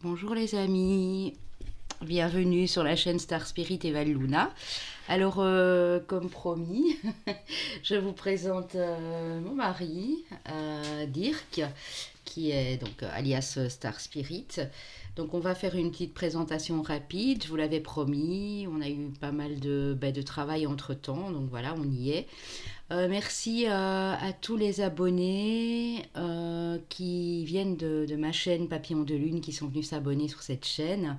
Bonjour les amis, bienvenue sur la chaîne Star Spirit et Val Luna. Alors, comme promis, je vous présente mon mari, Dirk, qui est donc alias Star Spirit. Donc, on va faire une petite présentation rapide, je vous l'avais promis. On a eu pas mal de travail entre-temps, donc voilà, on y est. Merci à tous les abonnés qui viennent de ma chaîne Papillon de Lune, qui sont venus s'abonner sur cette chaîne,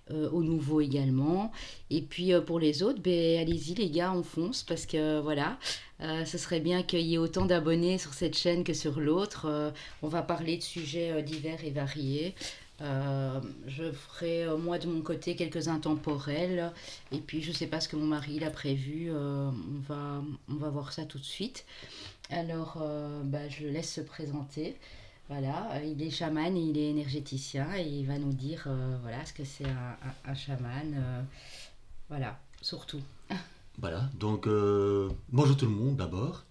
aux nouveaux également. Et puis pour les autres, ben, allez-y les gars, on fonce parce que voilà, ce serait bien qu'il y ait autant d'abonnés sur cette chaîne que sur l'autre. On va parler de sujets divers et variés. Je ferai moi de mon côté quelques intemporels et puis je sais pas ce que mon mari il a prévu, on va voir ça tout de suite. Alors bah, je le laisse se présenter. Voilà, il est chaman et il est énergéticien et il va nous dire voilà ce que c'est un chaman. Voilà, surtout. Voilà, donc bonjour tout le monde d'abord.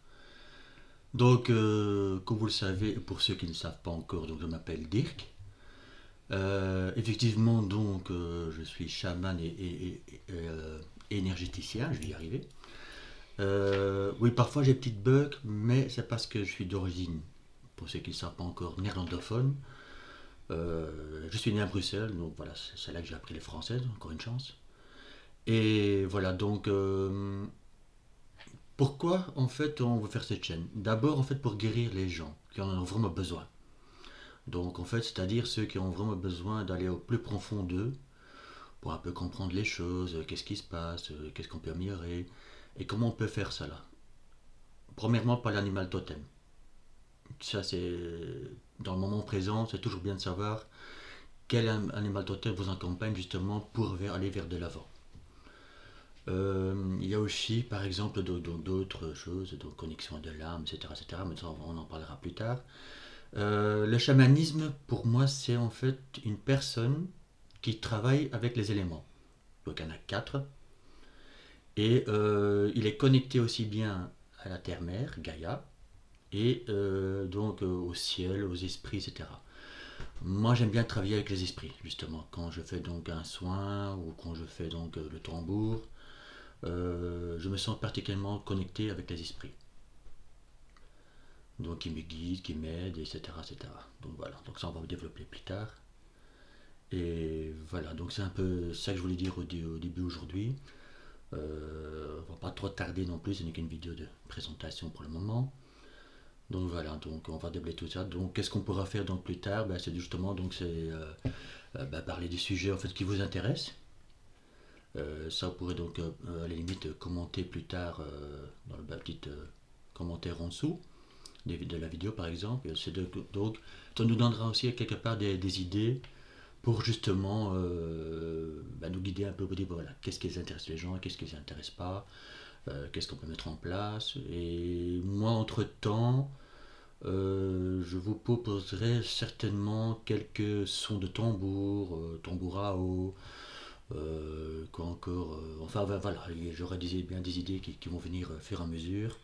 Donc, comme vous le savez, pour ceux qui ne le savent pas encore, donc je m'appelle Dirk. Effectivement, donc je suis chaman et énergéticien, je vais y arriver. Oui, parfois j'ai des petites bugs, mais c'est parce que je suis d'origine, pour ceux qui ne le savent pas encore, néerlandophone. Je suis né à Bruxelles, donc voilà, c'est là que j'ai appris les français, encore une chance. Et voilà, donc pourquoi en fait on veut faire cette chaîne? D'abord en fait pour guérir les gens qui en ont vraiment besoin. Donc en fait, c'est-à-dire ceux qui ont vraiment besoin d'aller au plus profond d'eux pour un peu comprendre les choses, qu'est-ce qui se passe, qu'est-ce qu'on peut améliorer et comment on peut faire ça là. Premièrement par l'animal totem. Ça c'est dans le moment présent, c'est toujours bien de savoir quel animal totem vous accompagne justement pour aller vers de l'avant. Il y a aussi, par exemple, d'autres choses, donc connexion de l'âme, etc., etc., mais ça, on en parlera plus tard. Le chamanisme, pour moi, c'est en fait une personne qui travaille avec les éléments. Donc, il y en a quatre. Et il est connecté aussi bien à la terre-mère, Gaïa, et donc au ciel, aux esprits, etc. Moi, j'aime bien travailler avec les esprits, justement, quand je fais donc un soin ou quand je fais donc le tambour. Je me sens particulièrement connecté avec les esprits. Donc qui me guident, qui m'aident, etc., etc. Donc voilà, donc ça on va développer plus tard. Et voilà, donc c'est un peu ça que je voulais dire au début aujourd'hui. On va pas trop tarder non plus, ce n'est qu'une vidéo de présentation pour le moment. Donc voilà, donc on va développer tout ça. Donc qu'est-ce qu'on pourra faire donc plus tard? Ben, c'est justement donc parler des sujets en fait qui vous intéressent. Ça on pourrait donc à la limite commenter plus tard dans le petit commentaire en dessous de la vidéo par exemple. Donc ça nous donnera aussi quelque part des idées pour justement nous guider un peu pour dire voilà, qu'est-ce qui les intéresse les gens, qu'est-ce qui les intéresse pas, qu'est-ce qu'on peut mettre en place. Et moi entre temps, je vous proposerai certainement quelques sons de tambour, tambour à eau, quoi encore. Enfin voilà, j'aurai bien des idées qui vont venir au fur et à mesure.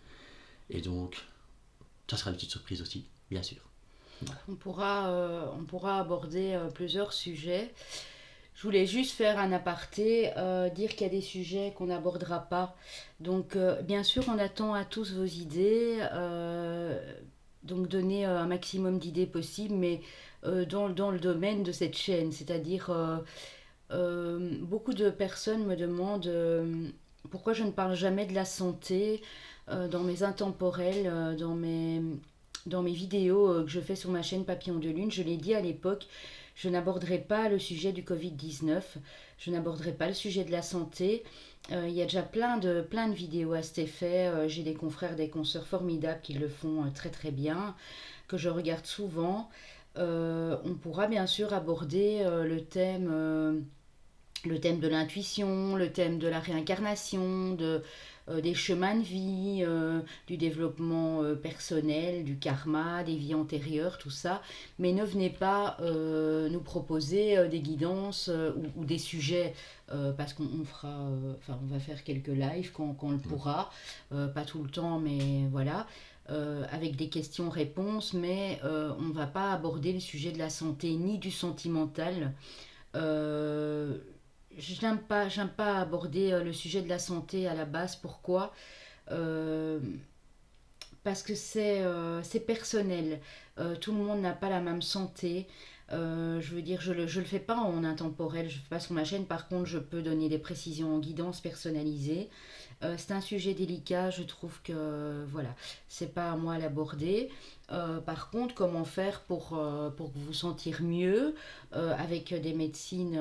Et donc, ça sera une petite surprise aussi, bien sûr. Voilà. On pourra aborder plusieurs sujets. Je voulais juste faire un aparté, dire qu'il y a des sujets qu'on n'abordera pas. Donc, bien sûr, on attend à tous vos idées. Donc, donner un maximum d'idées possibles, mais dans le domaine de cette chaîne. C'est-à-dire, beaucoup de personnes me demandent pourquoi je ne parle jamais de la santé dans mes intemporels, dans mes vidéos que je fais sur ma chaîne Papillon de Lune. Je l'ai dit à l'époque, je n'aborderai pas le sujet du Covid-19, je n'aborderai pas le sujet de la santé. Il y a déjà plein de vidéos à cet effet. J'ai des confrères, des consoeurs formidables qui le font très très bien, que je regarde souvent. On pourra bien sûr aborder le thème de l'intuition, le thème de la réincarnation, des chemins de vie, du développement personnel, du karma, des vies antérieures, tout ça. Mais ne venez pas nous proposer des guidances ou des sujets, parce on va faire quelques lives quand on le pourra, pas tout le temps, mais voilà. avec des questions-réponses, mais on ne va pas aborder le sujet de la santé ni du sentimental. Euh, j'aime pas aborder le sujet de la santé à la base. Pourquoi? Euh, Parce que c'est personnel. Tout le monde n'a pas la même santé. Je veux dire, je le fais pas en intemporel, je le fais pas sur ma chaîne. Par contre, je peux donner des précisions en guidance personnalisée. C'est un sujet délicat, je trouve que voilà, c'est pas à moi à l'aborder. Par contre, comment faire pour vous sentir mieux avec des médecines,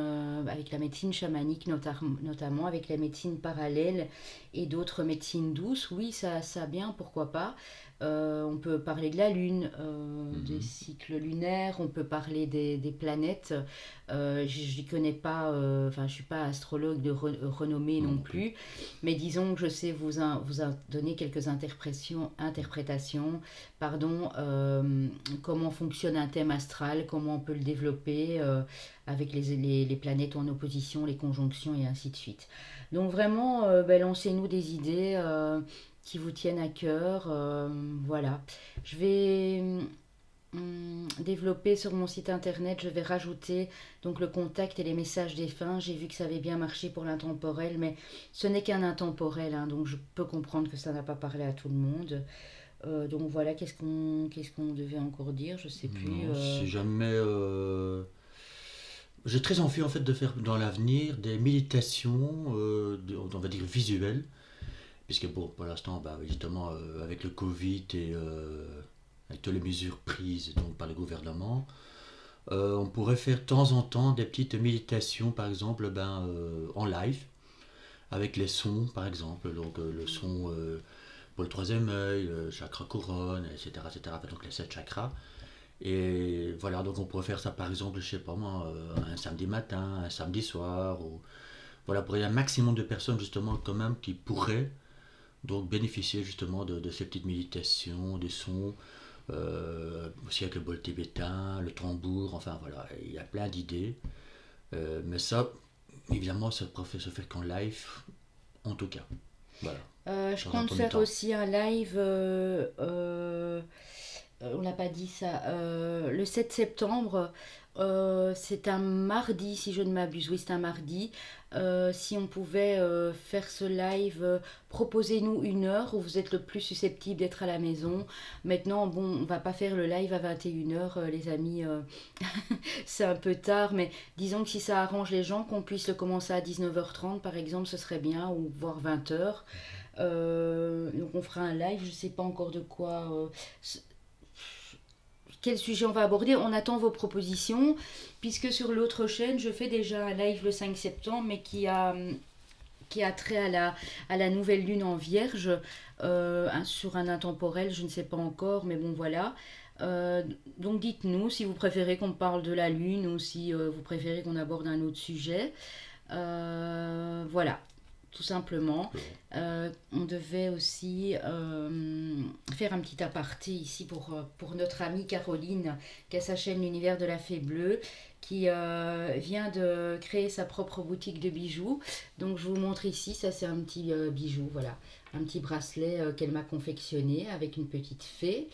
avec la médecine chamanique notamment, avec la médecine parallèle et d'autres médecines douces, oui, ça bien, pourquoi pas. On peut parler de la Lune, des Mhm. cycles lunaires, on peut parler des planètes. Je n'y connais pas, enfin, je ne suis pas astrologue de renommée Non, non non plus. plus, mais disons que je sais vous donner quelques interprétations, pardon, comment fonctionne un thème astral, comment on peut le développer avec les planètes en opposition, les conjonctions et ainsi de suite. Donc vraiment, lancez-nous des idées qui vous tiennent à cœur. Voilà. Je vais développer sur mon site internet, je vais rajouter donc le contact et les messages défunts. J'ai vu que ça avait bien marché pour l'intemporel, mais ce n'est qu'un intemporel, hein, donc je peux comprendre que ça n'a pas parlé à tout le monde. Donc voilà, qu'est-ce qu'on devait encore dire, je sais plus. Non, si jamais. J'ai très envie en fait de faire dans l'avenir des méditations, on va dire visuelles, puisque bon, pour l'instant, bah, justement, avec le Covid et avec toutes les mesures prises donc, par le gouvernement, on pourrait faire de temps en temps des petites méditations, par exemple, en live, avec les sons, par exemple, donc le son pour le troisième œil, le chakra couronne, etc., etc., donc les sept chakras. Et voilà, donc on pourrait faire ça par exemple, je sais pas moi, un samedi matin, un samedi soir, ou voilà, pour y avoir un maximum de personnes justement quand même qui pourraient donc bénéficier justement de ces petites méditations, des sons, aussi avec le bol tibétain, le tambour, enfin voilà, il y a plein d'idées. Mais ça, évidemment, ça pourrait se faire qu'en live, en tout cas. Voilà, Je dans un compte premier faire temps. aussi un live. On n'a pas dit ça. Le 7 septembre, c'est un mardi, si je ne m'abuse. Oui, c'est un mardi. Si on pouvait faire ce live, proposez-nous une heure où vous êtes le plus susceptible d'être à la maison. Maintenant, bon, on va pas faire le live à 21 h, les amis. C'est un peu tard, mais disons que si ça arrange les gens, qu'on puisse le commencer à 19h30, par exemple, ce serait bien, ou voire 20 h. Donc on fera un live, je ne sais pas encore de quoi, quel sujet on va aborder. On attend vos propositions, puisque sur l'autre chaîne, je fais déjà un live le 5 septembre, mais qui a trait à la nouvelle lune en vierge, sur un intemporel, je ne sais pas encore, mais bon voilà. Donc dites-nous si vous préférez qu'on parle de la lune ou si vous préférez qu'on aborde un autre sujet. Voilà, tout simplement. Bon. On devait aussi faire un petit aparté ici pour notre amie Caroline, qui a sa chaîne L'Univers de la Fée Bleue, qui vient de créer sa propre boutique de bijoux. Donc je vous montre ici, ça c'est un petit bijou, voilà. Un petit bracelet qu'elle m'a confectionné avec une petite fée.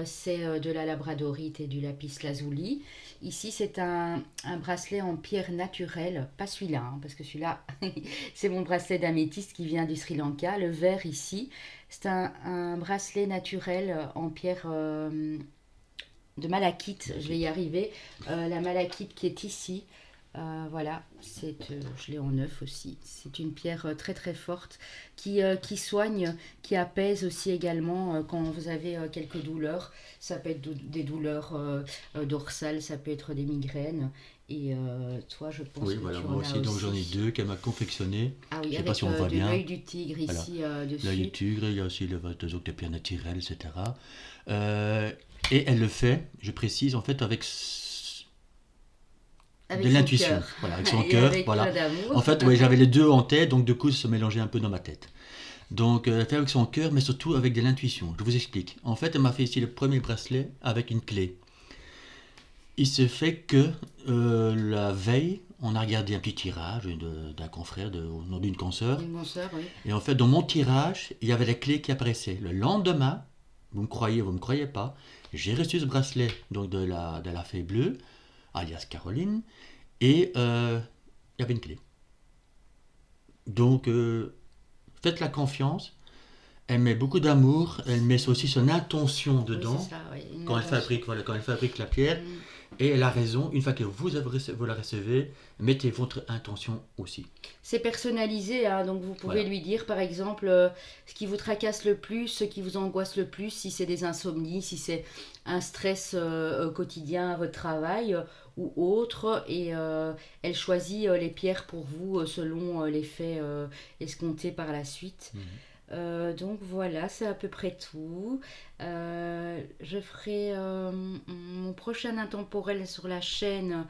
C'est de la labradorite et du lapis lazuli. Ici, c'est un bracelet en pierre naturelle, pas celui-là, hein, parce que celui-là, c'est mon bracelet d'améthyste qui vient du Sri Lanka. Le vert ici, c'est un bracelet naturel en pierre de malachite, La je vais y quitte. arriver. La malachite qui est ici, voilà, je l'ai en neuf aussi. C'est une pierre très très forte qui soigne, qui apaise aussi également quand vous avez quelques douleurs. Ça peut être des douleurs dorsales, ça peut être des migraines. Et toi, je pense Oui, que voilà, tu moi en as aussi, donc j'en ai aussi. deux qu'elle m'a confectionné. Ah Je oui, sais pas avec si on voit de bien. l'œil du tigre Voilà. ici Là, il y a dessus. le tigre, il y a aussi le deux autres pierres naturelles, etc. Euh, et elle le fait, je précise, en fait, avec de Avec son l'intuition. cœur Voilà, avec son et cœur, avec plein voilà. d'amour. En fait, ouais, j'avais les deux en tête, donc du coup, ça se mélangeait un peu dans ma tête. Donc, elle fait avec son cœur, mais surtout avec de l'intuition. Je vous explique. En fait, elle m'a fait ici le premier bracelet avec une clé. Il se fait que la veille, on a regardé un petit tirage d'un confrère, d'une consoeur. Une bonne soeur, oui. Et en fait, dans mon tirage, il y avait la clé qui apparaissait. Le lendemain, vous me croyez pas, j'ai reçu ce bracelet donc de la fée bleue, alias Caroline, et il y avait une clé. Donc, faites la confiance. Elle met beaucoup d'amour, elle met aussi son intention Oui, dedans c'est ça, oui, une quand elle intention. fabrique, voilà, quand elle fabrique la pierre. Mm. Et elle a raison, une fois que vous la recevez, mettez votre intention aussi. C'est personnalisé, hein, donc vous pouvez Voilà. lui dire par exemple ce qui vous tracasse le plus, ce qui vous angoisse le plus, si c'est des insomnies, si c'est un stress quotidien à votre travail ou autre, et elle choisit les pierres pour vous selon l'effet escompté par la suite. Mhm. Donc voilà, c'est à peu près tout. Je ferai mon prochain intemporel sur la chaîne.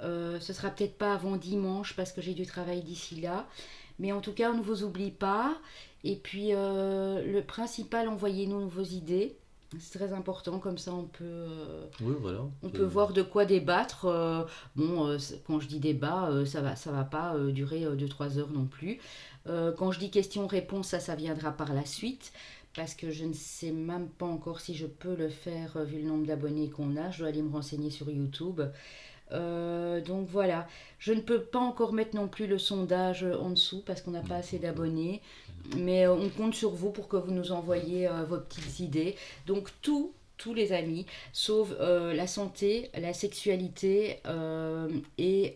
Ce sera peut-être pas avant dimanche parce que j'ai du travail d'ici là. Mais en tout cas, on ne vous oublie pas. Et puis, le principal, envoyez-nous vos idées. C'est très important, comme ça Oui, voilà. on peut voir de quoi débattre. Quand je dis débat, ça va pas durer 2-3 heures non plus. Quand je dis questions-réponses, ça viendra par la suite. Parce que je ne sais même pas encore si je peux le faire vu le nombre d'abonnés qu'on a. Je dois aller me renseigner sur YouTube. Donc voilà, je ne peux pas encore mettre non plus le sondage en dessous parce qu'on n'a pas Non, assez pas encore. d'abonnés, mais on compte sur vous pour que vous nous envoyiez vos petites idées. Donc tous les amis, sauf la santé, la sexualité et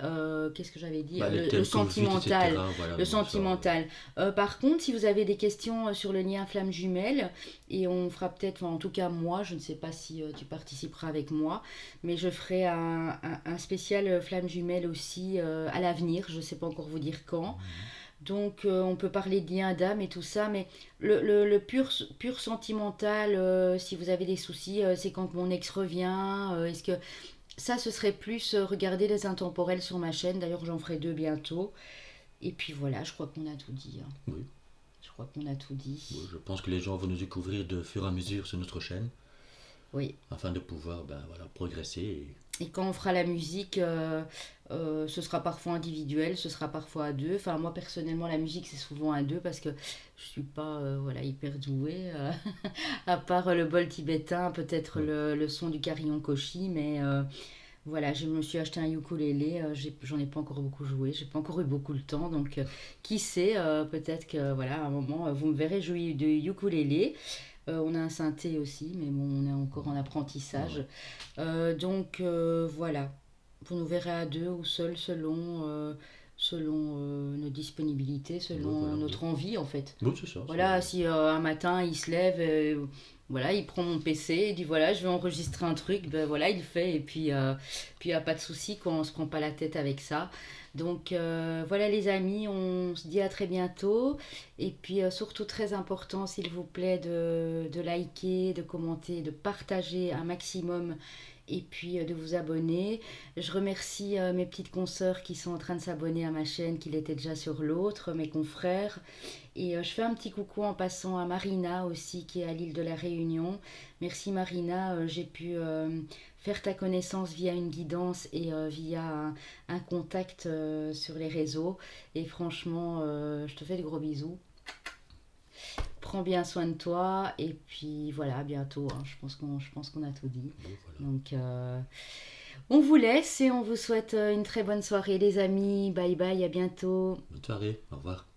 qu'est-ce que j'avais dit, Bah, les le thèmes que vous dites, sentimental. etc. Voilà, Le bon, ça. sentimental. Par contre, si vous avez des questions sur le lien flamme jumelle, et on fera peut-être, enfin, en tout cas moi, je ne sais pas si tu participeras avec moi, mais je ferai un spécial flamme jumelle aussi à l'avenir, je ne sais pas encore vous dire quand. Mhm. Donc on peut parler de lien d'âme et tout ça, mais le pur sentimental, si vous avez des soucis, c'est quand mon ex revient, est-ce que ça, ce serait plus regarder les intemporels sur ma chaîne, d'ailleurs j'en ferai 2 bientôt. Et puis voilà, je crois qu'on a tout dit, hein. Oui. Je crois qu'on a tout Bon, dit. je pense que les gens vont nous découvrir de fur et à mesure sur notre chaîne Oui. afin de pouvoir ben, voilà, progresser. Et quand on fera la musique, ce sera parfois individuel, ce sera parfois à deux. Enfin, moi personnellement, la musique, c'est souvent à deux parce que je suis pas voilà, hyper douée. À part le bol tibétain, peut-être Oui. le son du carillon koshi, mais voilà, je me suis acheté un ukulélé. J'en ai pas encore beaucoup joué, j'ai pas encore eu beaucoup le temps. Donc, qui sait, peut-être que voilà, à un moment, vous me verrez jouer de ukulélé. On a un synthé aussi, mais bon, on est encore en apprentissage. Ouais. Voilà, vous nous verrez à deux ou seul selon nos disponibilités, Oui, selon voilà, oui. notre envie en fait. Oui, c'est ça. Voilà, si un matin il se lève, voilà, il prend mon PC, il dit voilà, je vais enregistrer un truc, ben voilà, il le fait et puis il n'y a pas de souci quand on se prend pas la tête avec ça. Donc voilà les amis, on se dit à très bientôt et puis surtout très important s'il vous plaît de liker, de commenter, de partager un maximum et puis de vous abonner. Je remercie mes petites consoeurs qui sont en train de s'abonner à ma chaîne, qui l'étaient déjà sur l'autre, mes confrères. Et je fais un petit coucou en passant à Marina aussi, qui est à l'île de la Réunion. Merci Marina, j'ai pu faire ta connaissance via une guidance et via un contact sur les réseaux. Et franchement, je te fais de gros bisous. Prends bien soin de toi et puis voilà, à bientôt, hein. Je pense qu'on a tout dit. Oui, voilà. Donc on vous laisse et on vous souhaite une très bonne soirée les amis. Bye bye, à bientôt. Bonne soirée. Au revoir.